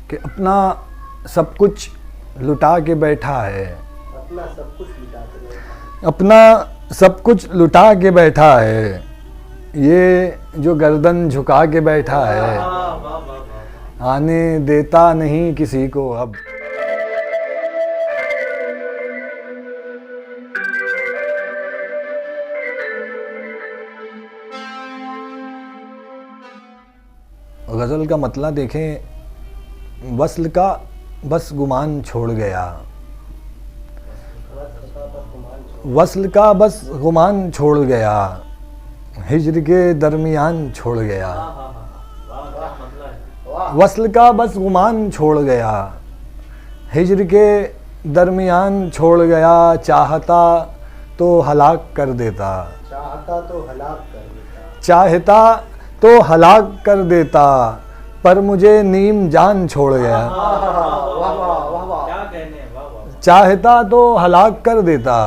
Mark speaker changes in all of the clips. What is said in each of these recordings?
Speaker 1: कि अपना सब कुछ लुटा के बैठा है,
Speaker 2: अपना सब कुछ लुटा के बैठा,
Speaker 1: अपना सब कुछ लुटा के बैठा है, ये जो गर्दन झुका के बैठा है, आने देता नहीं किसी को अब। गज़ल का मतलब देखें, वस्ल का बस गुमान छोड़ गया, वस्ल का बस गुमान छोड़ गया, हिज्र के दरमियान छोड़ गया, वस्ल का बस गुमान छोड़ गया, हिज्र के दरमियान छोड़ गया, चाहता तो हलाक कर देता,
Speaker 2: चाहता तो हलाक कर देता,
Speaker 1: चाहता तो हलाक कर देता, पर मुझे नीम जान छोड़ गया।
Speaker 2: वाह वाह वाह,
Speaker 3: क्या कहने हैं, वाह वाह।
Speaker 1: चाहता तो हलाक कर देता,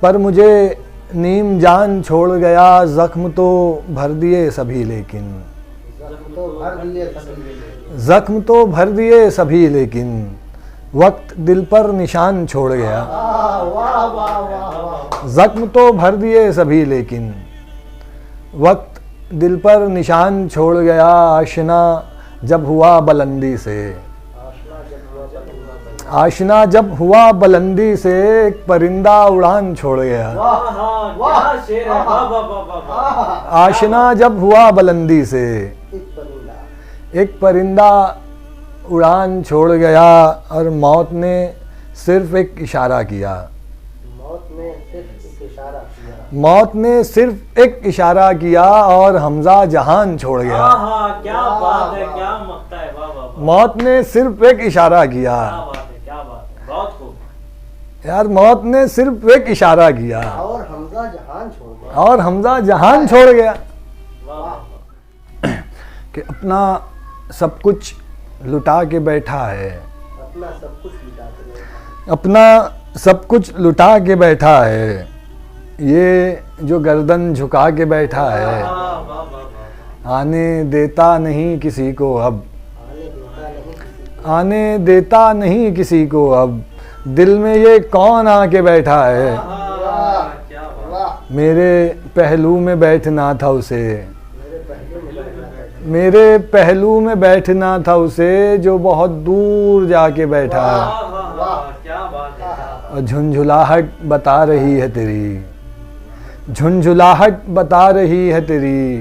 Speaker 1: पर मुझे नीम जान छोड़ गया, जख्म तो भर दिए सभी लेकिन,
Speaker 2: जख्म तो भर दिए सभी,
Speaker 1: जख्म तो भर दिए सभी लेकिन, वक्त दिल पर निशान छोड़ गया।
Speaker 2: वाह वाह वाह वाह,
Speaker 1: जख्म तो भर दिए सभी लेकिन, वक्त दिल पर निशान छोड़ गया, आशना जब हुआ बुलंदी से,
Speaker 2: आशना जब हुआ बलंदी,
Speaker 1: आशना जब हुआ बुलंदी से, एक परिंदा उड़ान छोड़ गया।
Speaker 3: वाह हाँ, क्या शेर है, वाह वाह वाह वाह वाह।
Speaker 1: आशना जब हुआ बुलंदी से,
Speaker 2: एक परिंदा,
Speaker 1: एक परिंदा उड़ान छोड़ गया, और मौत ने सिर्फ एक इशारा किया,
Speaker 2: मौत ने सिर्फ एक इशारा किया,
Speaker 1: मौत ने सिर्फ एक इशारा किया, और हमजा जहान छोड़ गया।
Speaker 3: हाँ, क्या बात है, क्या मक्ता है, वाह वाह वाह।
Speaker 1: मौत ने सिर्फ एक इशारा किया,
Speaker 3: क्या बात है, क्या बात है, बहुत खूब।
Speaker 1: यार मौत ने सिर्फ एक इशारा किया,
Speaker 2: और हमजा जहान छोड़ गया,
Speaker 1: और हमजा जहान छोड़ गया।
Speaker 3: वाह वाह वाह।
Speaker 1: कि अपना सब कुछ लुटा के बैठा है,
Speaker 2: अपना सब कुछ लुटा के बैठा,
Speaker 1: अपना सब कुछ लुटा के बैठा है, ये जो गर्दन झुका के बैठा है,
Speaker 3: वाह वाह वाह वाह।
Speaker 1: आने देता नहीं किसी को अब,
Speaker 2: आने देता नहीं किसी,
Speaker 1: आने देता नहीं किसी को अब, दिल में ये कौन आके बैठा है,
Speaker 3: हाँ, क्या बात है।
Speaker 2: वाह,
Speaker 1: मेरे पहलू में बैठना था उसे,
Speaker 2: मेरे पहलू में बैठा है,
Speaker 1: मेरे पहलू में बैठना था उसे, जो बहुत दूर जाके बैठा है,
Speaker 3: वाह वाह वाह, क्या बात है, क्या बात
Speaker 1: और झुंझुलाहट बता रही है तेरी, झुंझुलाहट बता रही है तेरी,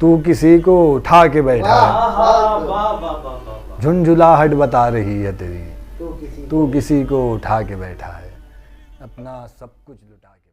Speaker 1: तू किसी को उठा के बैठा
Speaker 3: है।
Speaker 1: है,
Speaker 3: वाह वाह वाह वाह वाह वाह।
Speaker 1: झुंझुलाहट बता रही है तेरी,
Speaker 2: तू किसी
Speaker 1: तू किसी को उठा के बैठा है, अपना सब कुछ लुटा के।